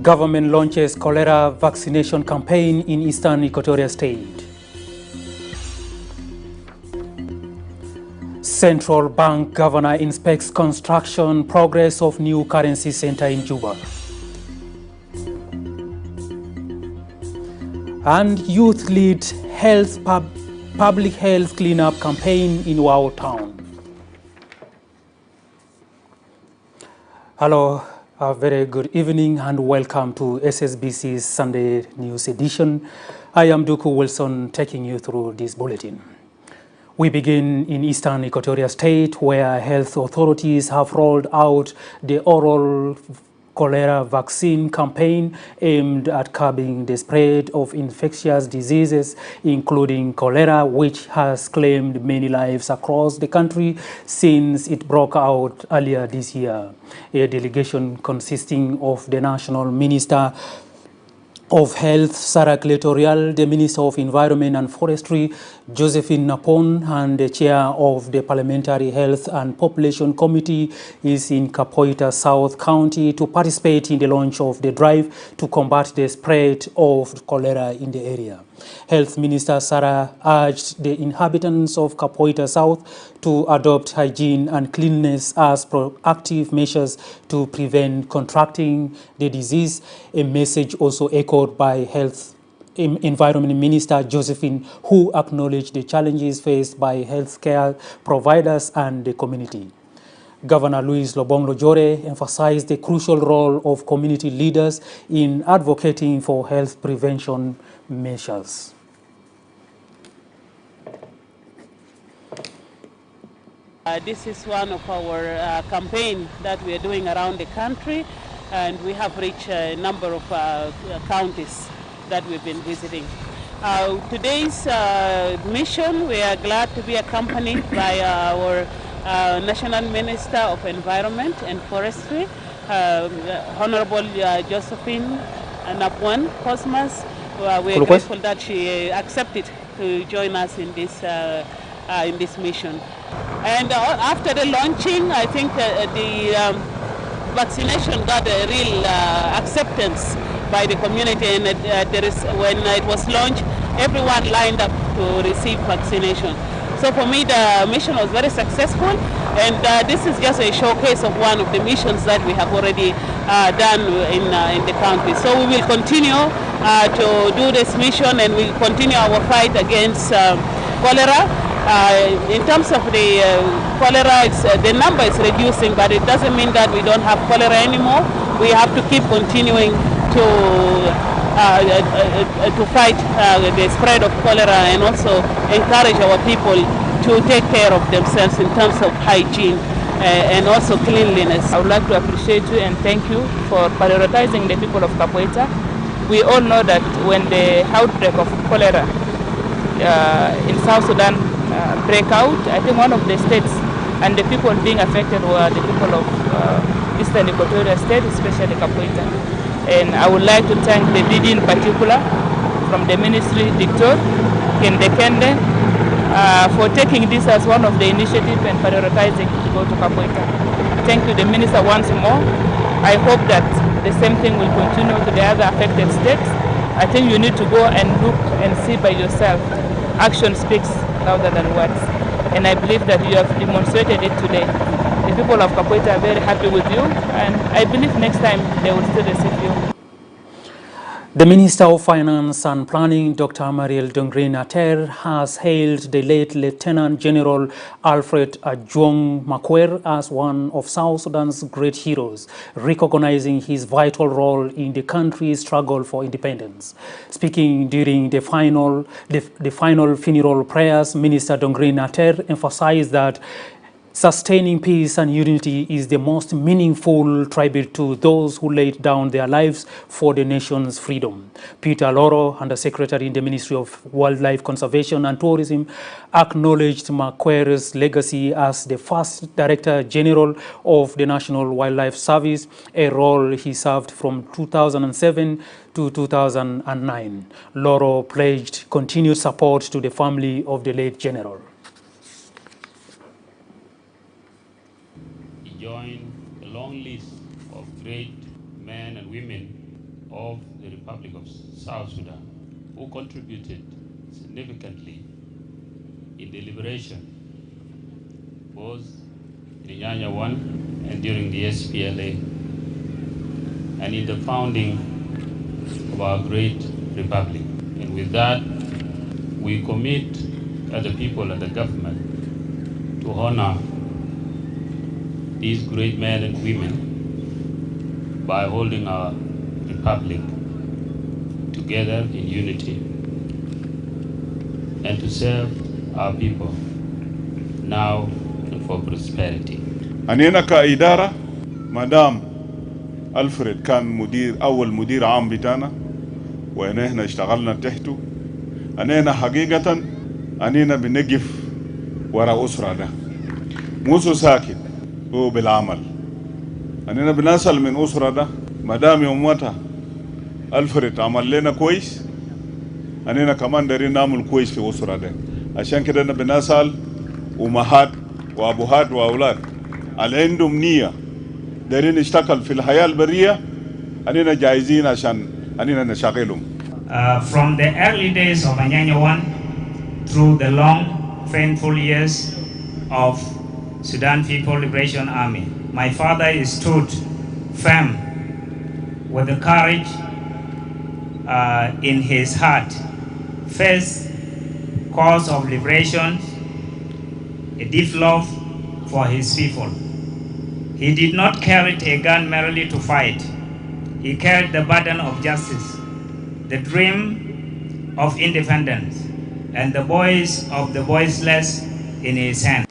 Government launches cholera vaccination campaign in Eastern Equatoria State. Central Bank Governor inspects construction progress of new currency center in Juba. And youth lead public health cleanup campaign in Wau town. Hello, a very good evening and welcome to SSBC's Sunday News Edition. I am Duku Wilson taking you through this bulletin. We begin in Eastern Equatoria State, where health authorities have rolled out the oral cholera vaccine campaign aimed at curbing the spread of infectious diseases, including cholera, which has claimed many lives across the country since it broke out earlier this year. A delegation consisting of the National Minister of Health, Sarah Cletorial, the Minister of Environment and Forestry, Josephine Napon, and the Chair of the Parliamentary Health and Population Committee is in Kapoita South County to participate in the launch of the drive to combat the spread of cholera in the area. Health Minister Sarah urged the inhabitants of Kapoita South to adopt hygiene and cleanliness as proactive measures to prevent contracting the disease, a message also echoed by Health Environment Minister Josephine, who acknowledged the challenges faced by healthcare providers and the community. Governor Louis Lobong Lojore emphasized the crucial role of community leaders in advocating for health prevention measures. This is one of our campaigns that we are doing around the country, and we have reached a number of counties that we've been visiting. Today's mission, we are glad to be accompanied by our National Minister of Environment and Forestry, Honorable Josephine Napon Cosmas. We are grateful that she accepted to join us in this mission. And after the launching, I think the vaccination got a real acceptance by the community, and when it was launched, everyone lined up to receive vaccination. So for me, the mission was very successful, and this is just a showcase of one of the missions that we have already done in the country. So we will continue to do this mission, and we continue our fight against cholera. In terms of the cholera, the number is reducing, but it doesn't mean that we don't have cholera anymore. We have to keep continuing to fight the spread of cholera, and also encourage our people to take care of themselves in terms of hygiene and also cleanliness. I would like to appreciate you and thank you for prioritizing the people of Kapoita. We all know that when the outbreak of cholera in South Sudan break out, I think one of the states and the people being affected were the people of Eastern Equatoria State, especially Kapoita. And I would like to thank the DD in particular, from the ministry, Dictor Kende Kende, for taking this as one of the initiatives and prioritizing to go to Kapoita. Thank you, the minister, once more. I hope that the same thing will continue to the other affected states. I think you need to go and look and see by yourself. Action speaks louder than words. And I believe that you have demonstrated it today. The people of Kapoita are very happy with you, and I believe next time they will still receive you. The Minister of Finance and Planning, Dr. Mariel Dongrin Ater, has hailed the late Lieutenant General Alfred Ajong Makwer as one of South Sudan's great heroes, recognizing his vital role in the country's struggle for independence. Speaking during the final funeral prayers, Minister Dongrin Ater emphasized that sustaining peace and unity is the most meaningful tribute to those who laid down their lives for the nation's freedom. Peter Loro, Under Secretary in the Ministry of Wildlife Conservation and Tourism, acknowledged Makwer's legacy as the first Director General of the National Wildlife Service, a role he served from 2007 to 2009. Loro pledged continued support to the family of the late general. Join a long list of great men and women of the Republic of South Sudan, who contributed significantly in the liberation, both in Nyanya 1 and during the SPLA, and in the founding of our great republic. And with that, we commit as a people and the government to honor these great men and women by holding our republic together in unity and to serve our people now and for prosperity. أنا كإدارة مدام ألفريد كان أول مدير عام بتاعنا وإحنا اشتغلنا تحته. أنا حقيقة أننا بنقف وراء أسرة ده موسو ساكت هو بالعمل. أننا بنسأل من أسرة ده مدام يومتها ألفريد عمل لنا كويس، أننا كمان دارين نعمل كويس في أسرة ده. عشان كده بنسأل أمهات وأبوهات وأولاد اللي عندهم نية دارين يشتغل في الحياة البرية، أننا جاهزين عشان أننا نشغلهم. From the early days of Nyanya 1 through the long, painful years of Sudan People Liberation Army, my father stood firm with the courage in his heart, faced cause of liberation, a deep love for his people. He did not carry a gun merely to fight. He carried the burden of justice, the dream of independence, and the voice of the voiceless in his hand.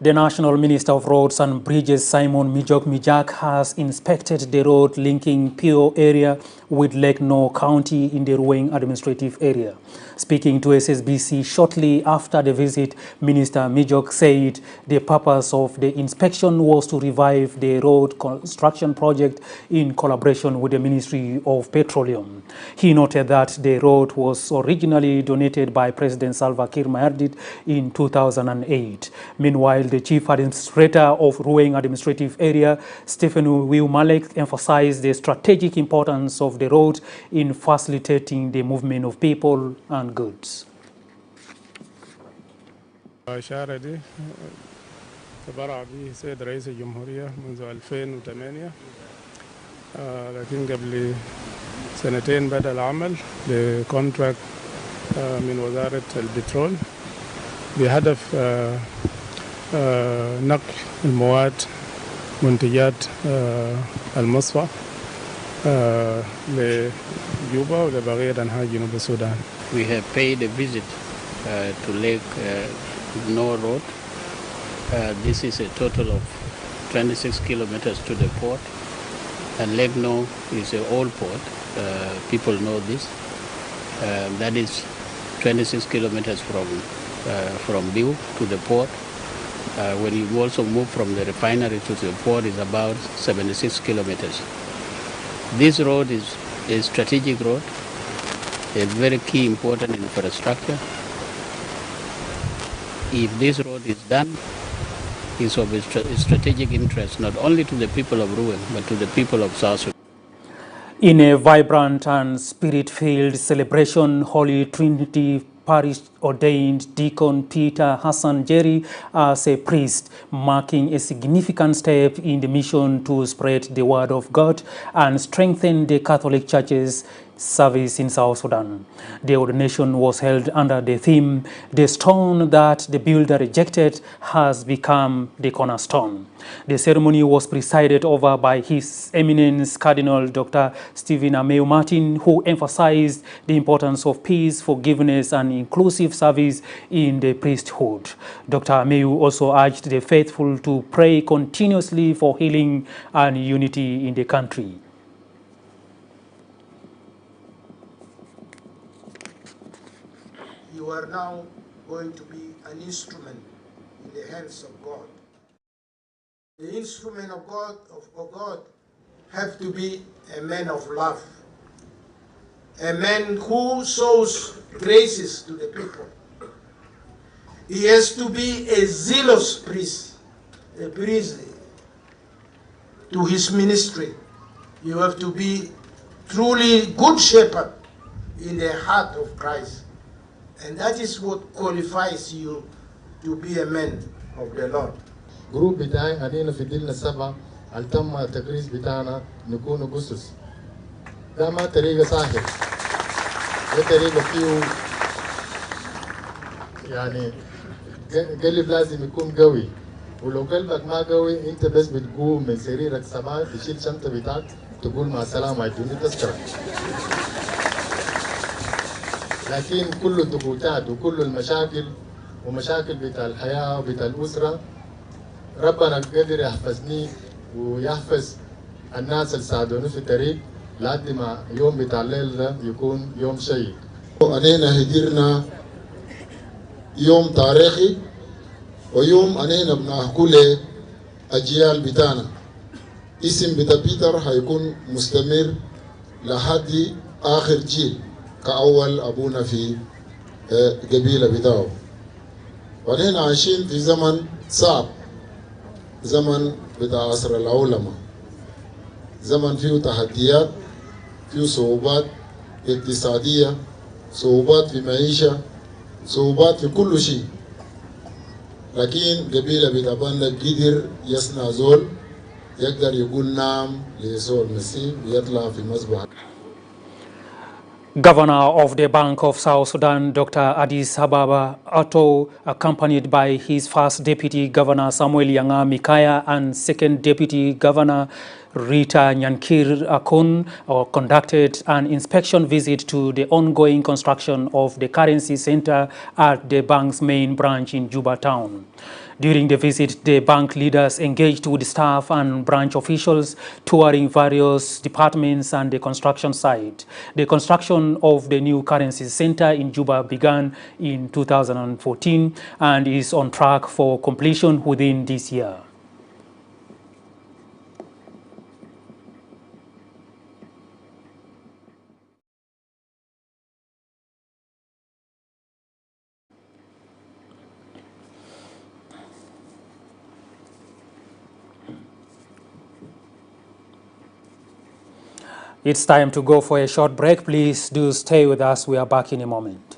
The National Minister of Roads and Bridges, Simon Mijok has inspected the road linking Pio area with Lake No County in the Ruweng administrative area. Speaking to SSBC shortly after the visit, Minister Mijok said the purpose of the inspection was to revive the road construction project in collaboration with the Ministry of Petroleum. He noted that the road was originally donated by President Salva Kiir Mayardit in 2008. Meanwhile, the Chief Administrator of Ruweng Administrative Area, Stephen Wiumalek, emphasized the strategic importance of the road in facilitating the movement of people and goods. الإشارة دي تبرع به سيد رئيس الجمهورية منذ 2008 لكن قبل سنتين بدأ العمل بكونتراكت من وزارة البترول بهدف نقل المواد منتجات المصفى لجوبا ولبقية أنحاء جنوب السودان. We have paid a visit to Lake No Road. This is a total of 26 kilometers to the port, and Lake No is an old port. People know this. That is 26 kilometers from Biu to the port. When you also move from the refinery to the port, is about 76 kilometers. This road is a strategic road, a very key important infrastructure. If this road is done, it's of a strategic interest not only to the people of Ruweng, but to the people of South Sudan. In a vibrant and spirit-filled celebration, Holy Trinity Parish ordained Deacon Peter Hassan Jerry as a priest, marking a significant step in the mission to spread the word of God and strengthen the Catholic Church's service in South Sudan. The ordination was held under the theme, "The stone that the builder rejected has become the cornerstone." The ceremony was presided over by His Eminence Cardinal Dr. Stephen Ameyu Martin, who emphasized the importance of peace, forgiveness, and inclusive service in the priesthood. Dr. Ameyu also urged the faithful to pray continuously for healing and unity in the country. You are now going to be an instrument in the hands of God. The instrument of God have to be a man of love, a man who shows graces to the people. He has to be a zealous priest, a priest to his ministry. You have to be truly good shepherd in the heart of Christ. And that is what qualifies you to be a man of the Lord. جروب بتاعي أنينا في ديلنا السبعة اللي تم التكريس بتاعنا نكون أغسطس. ده ما طريقة سهل، ده طريقة فيه يعني قلب لازم يكون قوي، ولو قلبك ما قوي أنت بس بتقوم من سريرك صباح تشيل شنطة بتاعك تقول مع السلامة يدوني تذكرة. لكن كل الضغوطات وكل المشاكل ومشاكل بتاع الحياة وبتاع الأسرة ربنا قدر يحفظني ويحفظ الناس اللي ساعدوني في الطريق لحد ما يوم بتاع الليل ده يكون يوم شيق. أنينا هديرنا يوم تاريخي ويوم أنينا بنحكي أجيال بتاعنا. اسم بتاع بيتر هيكون مستمر لحد آخر جيل كأول أبونا في قبيلة بتاعه. ونحن عايشين في زمن صعب، زمن بتاع عصر العولمة، زمن فيه تحديات، فيه صعوبات اقتصادية، صعوبات في معيشة، صعوبات في كل شيء. لكن قبيلة بتاعنا قدر يصنع زول يقدر يقول نعم ليسوع المسيح ويطلع في مذبح. Governor of the Bank of South Sudan, Dr. Addis Ababa Atto, accompanied by his first Deputy Governor Samuel Yanga Mikaya and second Deputy Governor Rita Nyankir Akun, conducted an inspection visit to the ongoing construction of the currency center at the bank's main branch in Juba town. During the visit, the bank leaders engaged with staff and branch officials touring various departments and the construction site. The construction of the new currency center in Juba began in 2014 and is on track for completion within this year. It's time to go for a short break. Please do stay with us. We are back in a moment.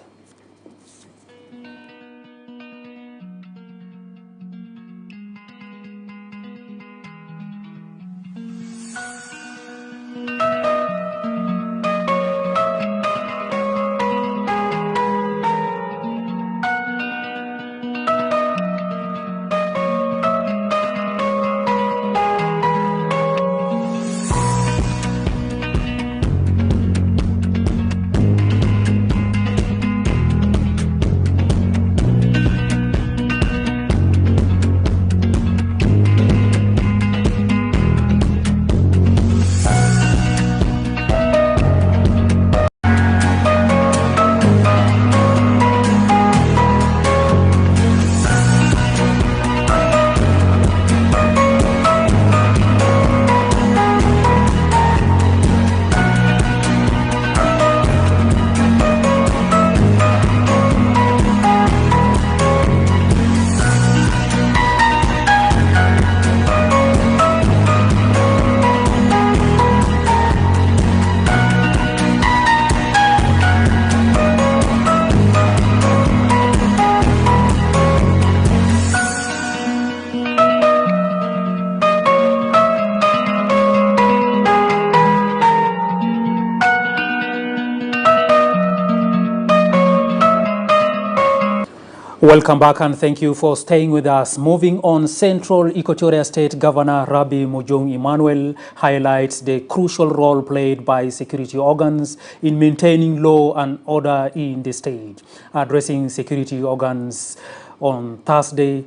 Welcome back and thank you for staying with us. Moving on, Central Equatoria State Governor Rabi Mujung Emmanuel highlights the crucial role played by security organs in maintaining law and order in the state. Addressing security organs on Thursday,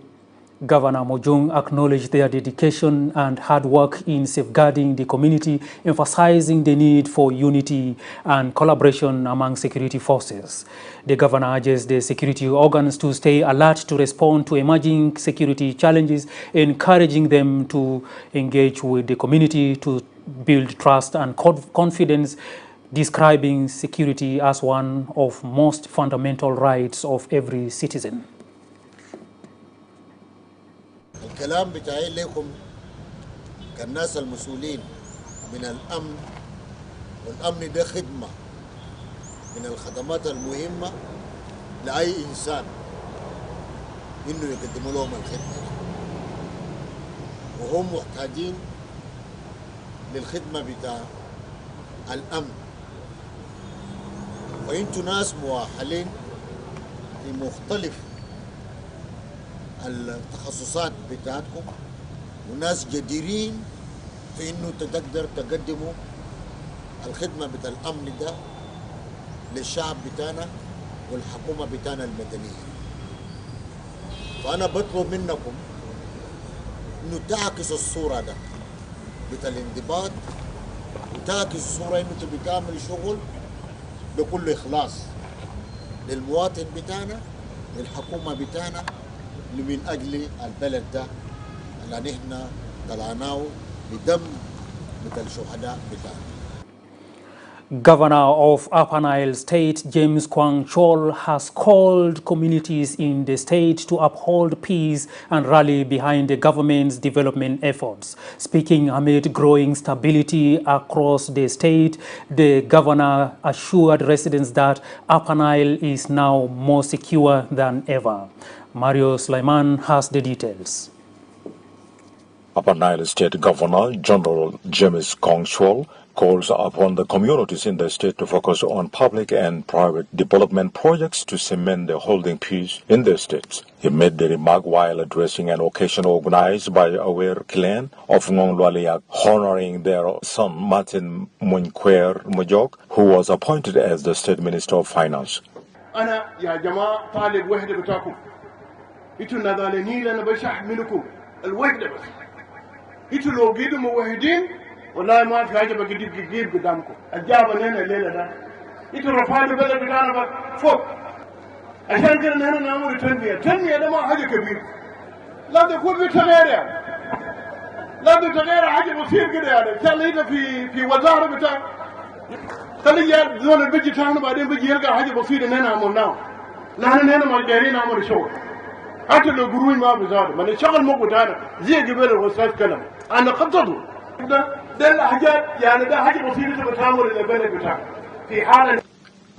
Governor Mujung acknowledged their dedication and hard work in safeguarding the community, emphasizing the need for unity and collaboration among security forces. The governor urges the security organs to stay alert to respond to emerging security challenges, encouraging them to engage with the community to build trust and confidence, describing security as one of most fundamental rights of every citizen. الكلام بتاعي لكم كالناس المسؤولين من الأمن والأمن ده خدمة من الخدمات المهمة لأي إنسان إنه يقدموا لهم الخدمة دي. وهم محتاجين للخدمة بتاع الأمن، وإنتوا ناس مؤهلين في مختلف التخصصات بتاعتكم، وناس جديرين في إنه تقدر تقدموا الخدمة بتاع الأمن ده للشعب بتاعنا والحكومة بتاعنا المدنية. فأنا بطلب منكم إنه تعكسوا الصورة ده بتاع الانضباط، وتعكس الصورة إنه تبي تعمل شغل بكل إخلاص للمواطن بتاعنا، للحكومة بتاعنا، من أجل البلد ده اللي نحن طلعناه بدم مثل الشهداء بتاعنا. Governor of Upper Nile State, James Kwang Chol, has called communities in the state to uphold peace and rally behind the government's development efforts. Speaking amid growing stability across the state, the governor assured residents that Upper Nile is now more secure than ever. Mario Sulaiman has the details. Upper Nile State Governor General James Kwang Chol calls upon the communities in the state to focus on public and private development projects to cement the holding peace in the states. He made the remark while addressing an occasion organized by Aware clan of Ngonglualiak, honoring their son Martin Munkwer Mujok, who was appointed as the State Minister of Finance. أنا يا جماعة طالب وحدة بتاعكم. إنتوا نضالني لأنا بشح منكم الوحدة بس. إنتوا لو جيتوا موحدين والله ما في حاجة بجيب قدامكم. الجابة لنا الليلة ده. إنتوا رفعتوا بلد بتاعنا فوق. عشان كده نحن نعمل تنمية ده ما حاجة كبيرة. لا تكون في تغيير. لا تغيير حاجة بسيط كده يعني. خلينا في وزارة بتاع. خلي يا زول البيجي تاعنا بعدين بيجي يلقى حاجة بسيطة نحن عملناها. نحن ما قادرين نعمل شغل. حتى لو قروي ما بزاد، من الشغل مو بتاعنا زي قبل الأستاذ كلام. أنا خططه. ده الحاجات يعني ده حاجة بسيطة بتعمل البلد بتاعنا. في حال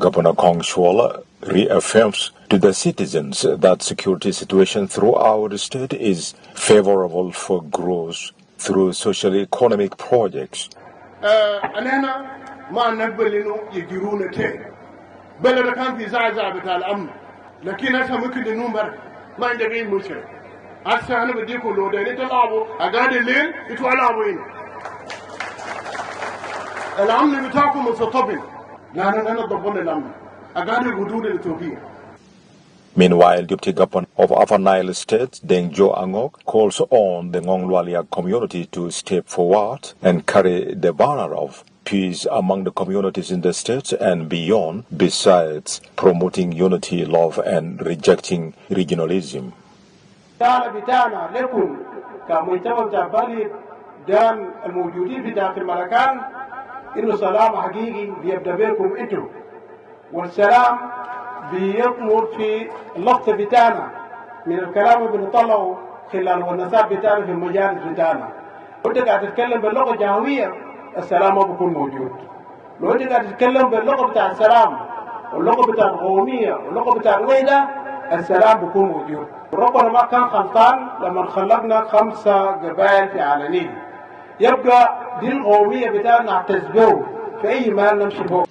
Governor Kwang Chol reaffirms to the citizens that security situation throughout the state is favorable for growth through socio-economic projects. أنا ما نقبل إنه يجرونا تاني. بلد كان في زعزعة بتاع الأمن، لكن هسه ممكن إنه ما عندك أي مشكلة. هسه أنا بديكم لو دايرين تلعبوا أقعد الليل إنتوا ألعبوا هنا. الأمن بتاعكم مستطبل. لأن أنا ضبط الأمن. أقعد الحدود الإثيوبية. Meanwhile, Deputy Governor of Upper Nile State, Deng Jo Angok, calls on the Ngonglualiak community to step forward and carry the banner of peace among the communities in the state and beyond, besides promoting unity, love, and rejecting regionalism. بتاعنا لكم كمجتمع بتاع بلد دام الموجودين في داخل المكان إنه سلام حقيقي بيبدأ بينكم أنتم، والسلام بيطمر في اللقطة بتاعنا من الكلام اللي بنطلعه خلال الونسات بتاعنا في المجالس بتاعنا. لو أنت قاعد تتكلم باللغة الجهوية السلام ما بيكون موجود. لو أنت قاعد تتكلم باللغة بتاع السلام واللغة بتاع القومية واللغة بتاع الوحدة السلام بيكون موجود. ربنا ما كان غلطان لما خلقنا 5 قبائل في على النيل. يبقى دي القومية بتاعنا تسبوه في أي مال نمشي فوق.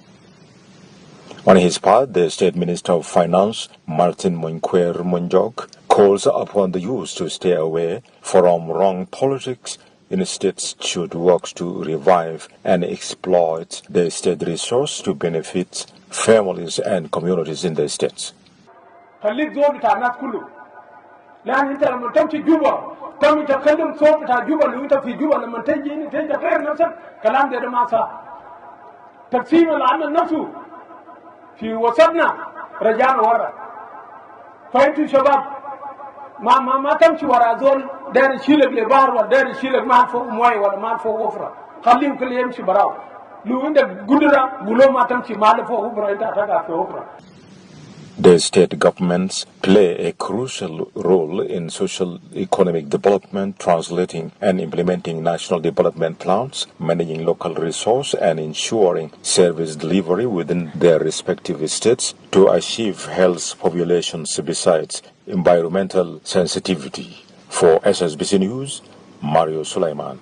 On his part, the State Minister of Finance, Martin Munkwer Munjok, calls upon the youth to stay away from wrong politics. Instead, should work to revive and exploit the state resource to benefit families and communities in the states. خليك زول بتاع الناس كله. لأن أنت لما تمشي جوبا تتكلم صوت بتاع جوبا اللي أنت في جوبا لما تجي غير نفسك كلام ده ما صح. تقسيم العمل نفسه في وسطنا رجعنا ورا. فأنتوا شباب ما تمشي ورا زول داير يشيلك لبحر ولا داير يشيلك ما فوق مويه ولا ما فوق وفرة. خليهم كل يمشي براو. لو عندك قدرة قولوا ما تمشي ما فوق وفرة أنت هتقع في وفرة. The state governments play a crucial role in social economic development, translating and implementing national development plans, managing local resource, and ensuring service delivery within their respective states to achieve health populations besides environmental sensitivity. For SSBC News, Mario Sulaiman.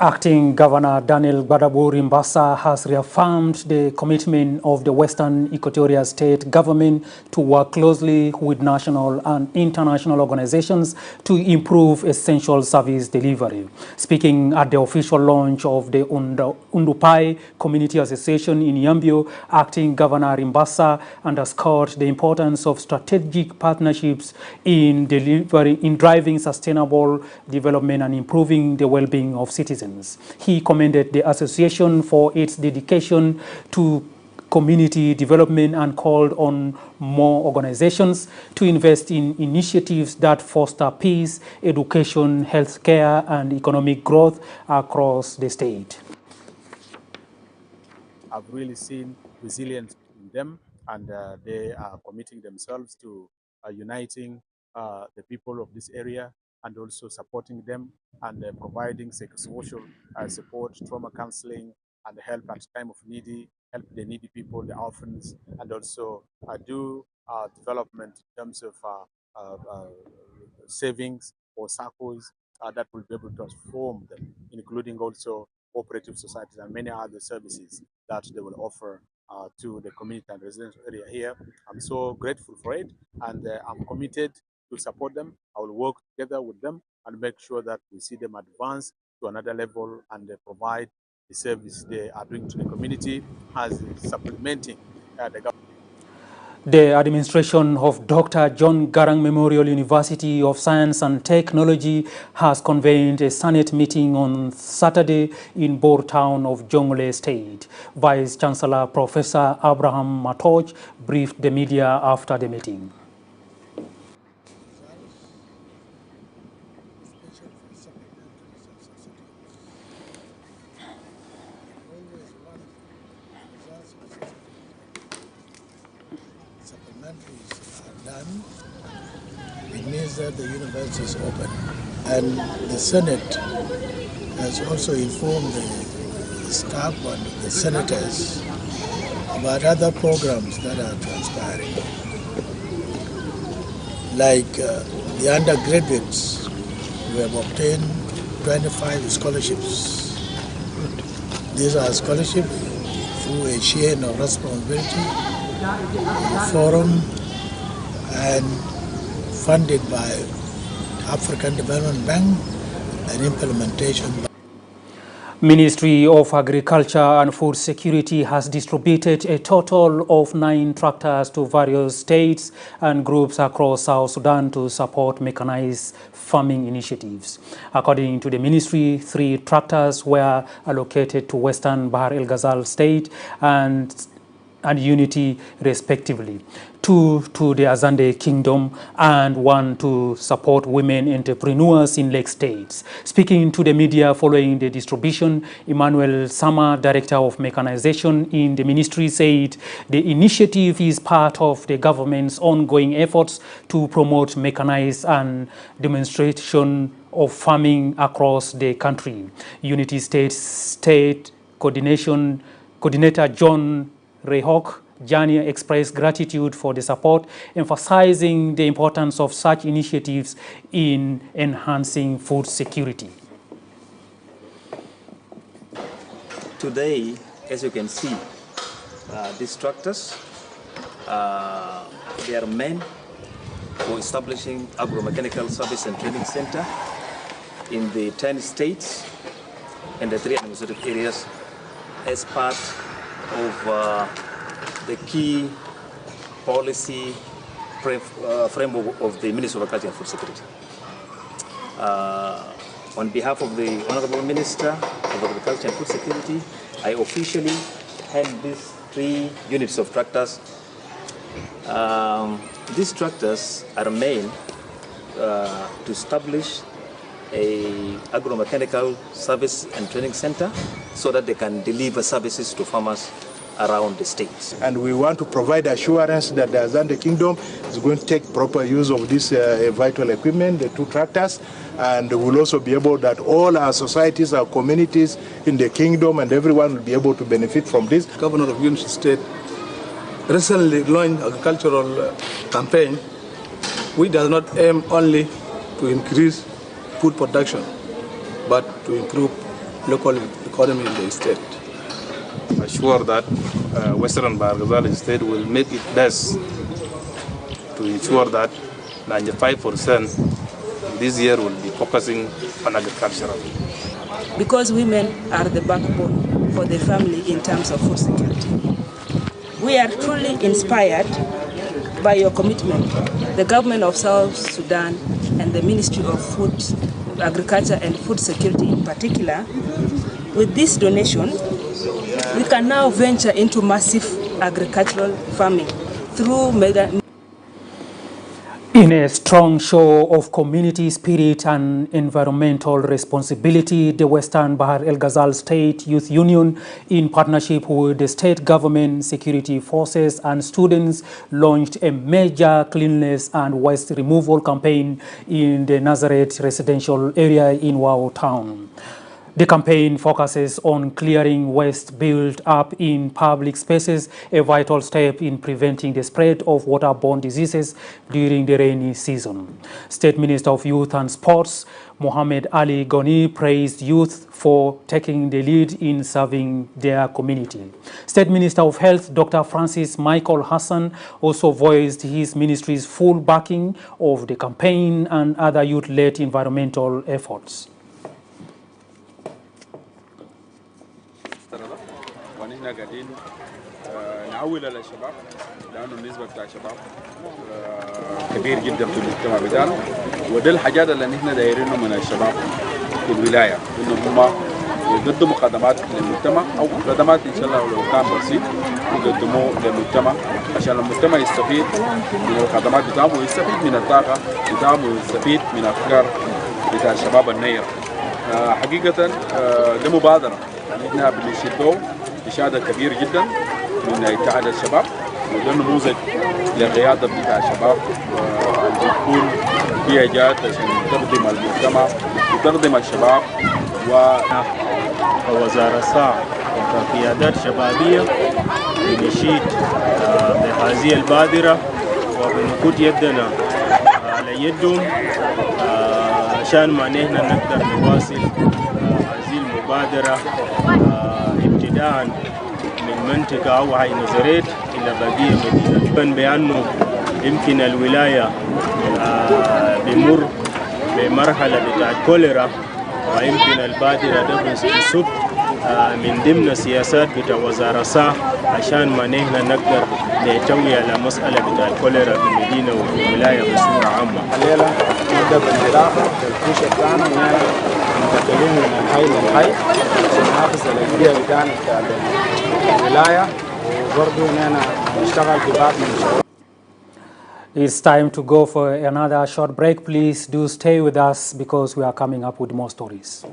Acting Governor Daniel Gbadabo Rimbasa has reaffirmed the commitment of the Western Equatoria State Government to work closely with national and international organizations to improve essential service delivery. Speaking at the official launch of the Undupai Community Association in Yambio, Acting Governor Rimbasa underscored the importance of strategic partnerships in driving sustainable development and improving the well-being of citizens. He commended the association for its dedication to community development and called on more organizations to invest in initiatives that foster peace, education, healthcare, and economic growth across the state. I've really seen resilience in them, and they are committing themselves to uniting the people of this area and also supporting them and providing social support, trauma counseling, and help at time of help the needy people, the orphans, and also do development in terms of savings or circles that will be able to transform them, including also cooperative societies and many other services that they will offer to the community and residential area here. I'm so grateful for it, and I'm committed to support them. I will work together with them and make sure that we see them advance to another level and provide the service they are doing to the community as supplementing the government. The administration of Dr. John Garang Memorial University of Science and Technology has convened a Senate meeting on Saturday in Bor town of Jonglei State. Vice Chancellor Professor Abraham Matoj briefed the media after the meeting. Supplementaries are done, it means that the university is open. And the Senate has also informed the staff and the senators about other programs that are transpiring. Like the undergraduates, we have obtained 25 scholarships. These are scholarships through a chain of responsibility, a forum, and funded by African Development Bank and implementation. Ministry of Agriculture and Food Security has distributed a total of 9 tractors to various states and groups across South Sudan to support mechanized farming initiatives. According to the ministry, 3 tractors were allocated to Western Bahr el Ghazal State and Unity respectively, 2 to the Azande Kingdom and 1 to support women entrepreneurs in Lake States. Speaking to the media following the distribution, Emmanuel Sama, Director of Mechanization in the ministry, said the initiative is part of the government's ongoing efforts to promote mechanized and demonstration of farming across the country. Unity State Coordinator John Rehok Jani expressed gratitude for the support, emphasizing the importance of such initiatives in enhancing food security. Today, as you can see, these tractors, they are meant for establishing agro-mechanical service and training center in the 10 states and the 3 administrative areas as part of the key policy framework of the Ministry of Agriculture and Food Security. On behalf of the Honorable Minister of Agriculture and Food Security, I officially hand these 3 units of tractors. These tractors are made to establish a agro-mechanical service and training center so that they can deliver services to farmers around the state. And we want to provide assurance that the Azande Kingdom is going to take proper use of this vital equipment, the 2 tractors, and we'll also be able that all our societies, our communities in the kingdom and everyone will be able to benefit from this. Governor of Unity State recently launched agricultural campaign, which does not aim only to increase food production, but to improve local economy in the state. Assure that Western Bargazal State will make it best to ensure that 95% this year will be focusing on agriculture. Because women are the backbone for the family in terms of food security. We are truly inspired by your commitment, the government of South Sudan and the Ministry of Food, Agriculture and Food Security in particular. With this donation, we can now venture into massive agricultural farming through In a strong show of community spirit and environmental responsibility, the Western Bahar El Ghazal State Youth Union, in partnership with the state government, security forces and students, launched a major cleanliness and waste removal campaign in the Nazareth residential area in Wau town. The campaign focuses on clearing waste built up in public spaces, a vital step in preventing the spread of waterborne diseases during the rainy season. State Minister of Youth and Sports, Mohammed Ali Goni, praised youth for taking the lead in serving their community. State Minister of Health, Dr. Francis Michael Hassan, also voiced his ministry's full backing of the campaign and other youth-led environmental efforts. ونحن قاعدين نعول على الشباب لانه النسبه بتاع الشباب كبير جدا في المجتمع بتاعنا وده الحاجات اللي نحن دايرينه من الشباب في الولايه انهم هم يقدموا خدمات للمجتمع او خدمات ان شاء الله لو كان بسيط يقدموه للمجتمع عشان المجتمع يستفيد من الخدمات بتاعهم ويستفيد من الطاقه بتاعهم ويستفيد من افكار بتاع الشباب النيره. حقيقه ده مبادره احنا بنشهده إشادة كبير جدا من اتحاد الشباب وده نموذج للقيادة بتاع الشباب وتكون فيها جهات عشان تخدم المجتمع وتخدم الشباب ووزارة الصحة وكقيادات شبابية بنشيد بهذه البادرة وبنكون يدنا على يدهم عشان ما نحن نقدر نواصل هذه المبادرة ابتداء من منطقة أو هاي نزريت إلى بقية مدينة بأنه يمكن الولاية بمر بمرحلة بتاعت كوليرا ويمكن البادرة ده بصد من ضمن السياسات بتاع وزارة الصحة عشان ما نحن نقدر نحتوي على مسألة بتاع الكوليرا في المدينة وفي الولاية بصورة عامة. الليلة نبدأ بالانطلاقة بالكوشة بتاعنا ونحن منتقلين من الحي للحي عشان نحافظ على البيئة بتاعنا بتاع الولاية وبرضه نحن نشتغل في بعض من الشغل. It's time to go for another short break. Please do stay with us because we are coming up with more stories.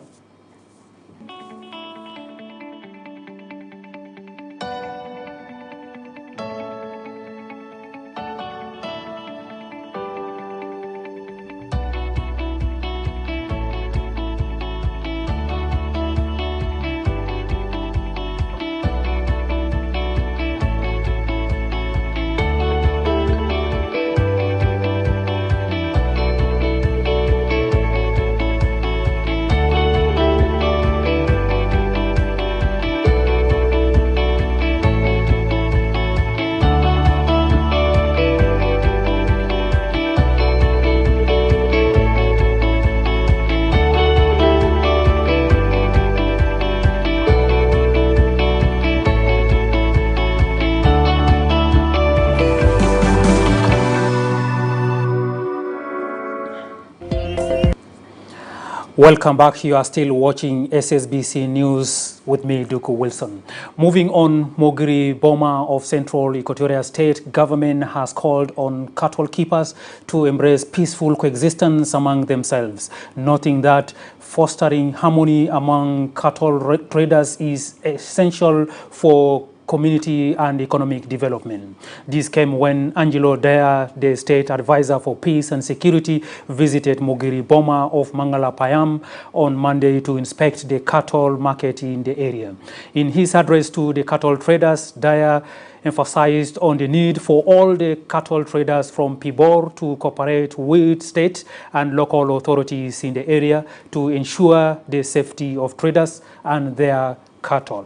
Welcome back. You are still watching SSBC News with me, Duku Wilson. Moving on, Mogiri Boma of Central Equatoria State government has called on cattle keepers to embrace peaceful coexistence among themselves, noting that fostering harmony among cattle traders is essential for community and economic development. This came when Angelo Daya, the State Advisor for Peace and Security, visited Mogiri Boma of Mangala Payam on Monday to inspect the cattle market in the area. In his address to the cattle traders, Daya emphasized on the need for all the cattle traders from Pibor to cooperate with state and local authorities in the area to ensure the safety of traders and their cattle.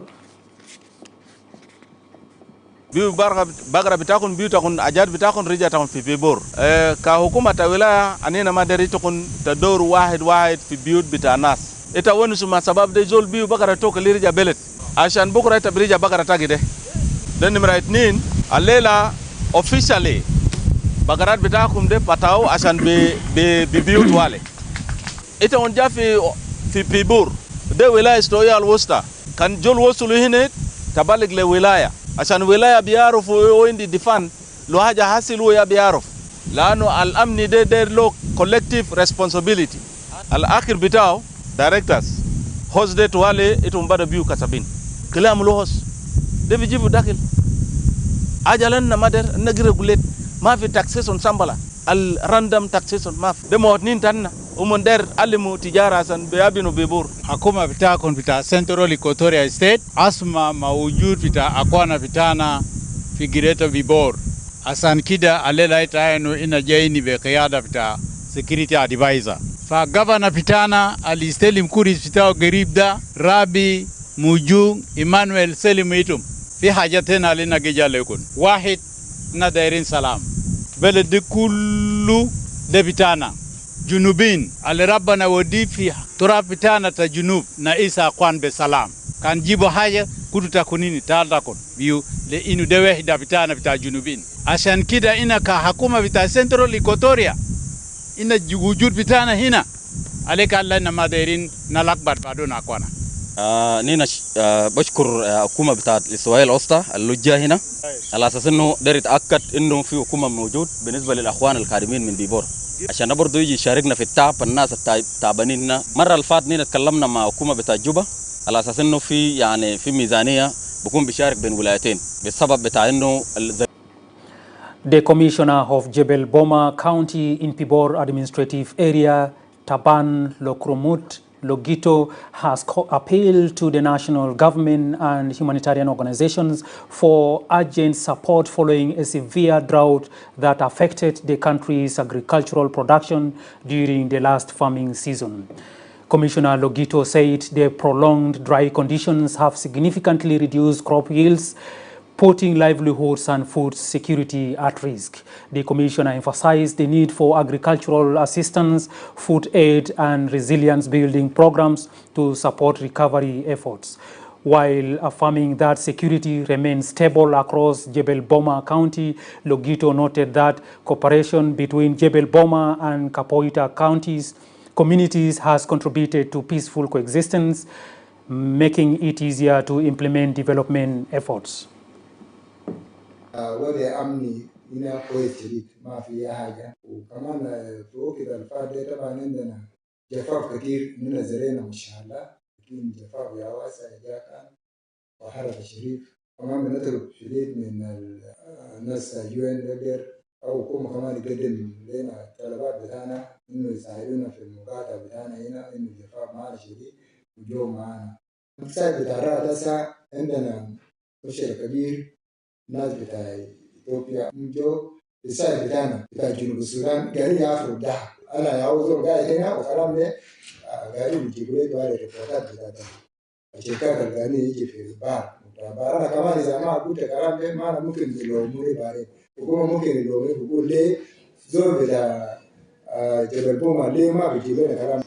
biu bagara bitakun biu takun ajad bitakun rija takun fi Pibor ka hukuma ta wilaya anina madari takun tador wahid fi biut bitanas ita woni suma sabab de zol biu bagara to ka lirja belet ashan bukra ta brija bagara tagide dan nimra itnin alela officially bagarat bitakum de patao ashan be biut wale ita on jafi fi Pibor de wilaya stoya alwusta kan jol wasulu hinet tabalig le wilaya عشان ولاية بيعرفوا وين دي دفن لو حاجة حصلوا يا بيعرف لأنه الأمن ده دير له collective responsibility الآخر بتاعه directors host ده توالي إتهم بدا بيو كسبين كلام له host ده بيجيبوا داخل أجلنا ما در نقدر قلت ما في taxation سامبلا الراندوم taxation ما في ده موتنين تنا ومن در علموا تجارة سن بيابينو بيبور حكومة بتاعكم بتاع سنترال إيكواتوريا ستيت أسمى موجود بتاع أقوانا بتاعنا في جريتا بيبور عشان كده علينا إنه إن جايني بقيادة بتاع security advisor فغفنا بتاعنا الاستلم كوريس بتاعه قريب ده رابي موجود إيمانويل سليم يتم في حاجتين علينا جيجا لكم واحد نديرين سلام بلد كله ده بتاعنا جنوبين على ربنا ودي في تراب بتاعنا تجنوب نايسا قوان بسلام كان جيبو حاجة كنتو تكونيني تالدكم بيو لإنو دوه دا بتاعنا بتاع جنوبين عشان كده إنا كحكومة بتاع سنترال إيكواتوريا إنا وجود بتاعنا هنا عليك الله إنما دايرين نلقبت بعدون أقوانا نينا بشكر حكومة بتاع الإسرائيل الوسطى اللجة هنا على أساس إنه داير يتأكد إنه في حكومة موجود بالنسبة للأخوان القادمين من بيبور عشان برضو يجي يشاركنا في التعب الناس التعبانين. مرة الفات نينا تكلمنا مع حكومة بتاع جوبا على أساس إنه في يعني في ميزانية بكون بيشارك بين ولايتين بالسبب بتاع إنه The Commissioner of Jebel Boma County in Pibor Administrative Area, Taban Lokromut Logito, has appealed to the national government and humanitarian organizations for urgent support following a severe drought that affected the country's agricultural production during the last farming season. Commissioner Logito said the prolonged dry conditions have significantly reduced crop yields, putting livelihoods and food security at risk. The Commissioner emphasized the need for agricultural assistance, food aid, and resilience-building programs to support recovery efforts. While affirming that security remains stable across Jebel Boma County, Logito noted that cooperation between Jebel Boma and Capoeira counties communities has contributed to peaceful coexistence, making it easier to implement development efforts. وضع أمني هنا كويس جديد ما في حاجة وكمان فوق كده الفات ده طبعا عندنا جفاف كتير من زرينا ما شاء الله لكن جفاف يا واسع جا كان وحرف الشريف كمان بنطلب شديد من الناس UN ليبر أو حكومة كمان يقدم لنا الطلبات بتاعنا إنه يساعدونا في المقاطعة بتاعنا هنا إنه الجفاف معنا شديد وجو معنا. المساعد بتاع الرئاسة عندنا مشكلة كبير الناس بتاع إثيوبيا جو السائل بتاعنا بتاع جنوب السودان قاعدين يعرفوا الدهب أنا يعوزوا قاعد هنا وكلام ده قاعدين يجيبوا لي دوالي الريبورتات بتاعت الشركات اللي قاعدين يجي في البحر أنا كمان إذا ما قلت كلام ده ما أنا ممكن يلوموني بعدين وكمان ممكن يلوموني بقول ليه زول بتاع جبل بوما ليه ما بيجيبوا لنا كلام.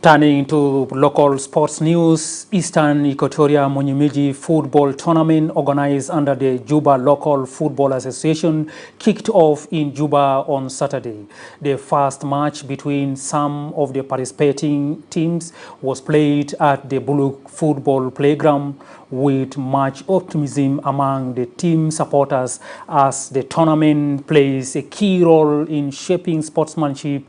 Turning to local sports news, Eastern Equatoria Monyimiji Football Tournament organized under the Juba Local Football Association kicked off in Juba on Saturday. The first match between some of the participating teams was played at the Buluk Football Playground with much optimism among the team supporters as the tournament plays a key role in shaping sportsmanship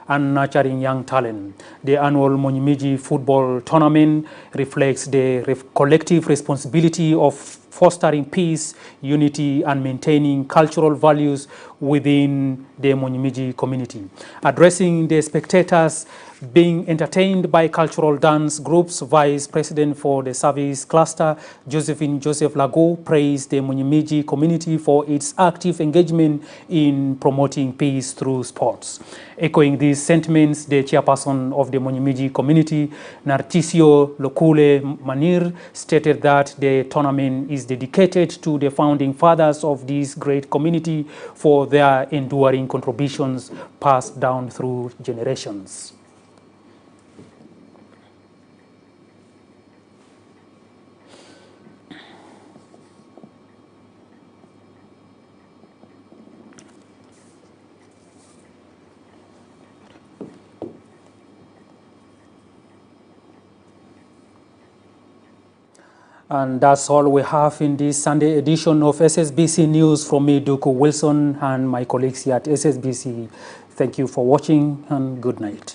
and nurturing young talent. The annual Monyimiji Football Tournament reflects the collective responsibility of fostering peace, unity, and maintaining cultural values within the Monyimiji community. Addressing the spectators being entertained by cultural dance groups, Vice President for the Service Cluster, Josephine Joseph Lago, praised the Monyimiji community for its active engagement in promoting peace through sports. Echoing these sentiments, the chairperson of the Monyimiji community, Narcisio Lokule Manir, stated that the tournament is dedicated to the founding fathers of this great community for their enduring contributions passed down through generations. And that's all we have in this Sunday edition of SSBC News. From me, Duku Wilson, and my colleagues here at SSBC. Thank you for watching, and good night.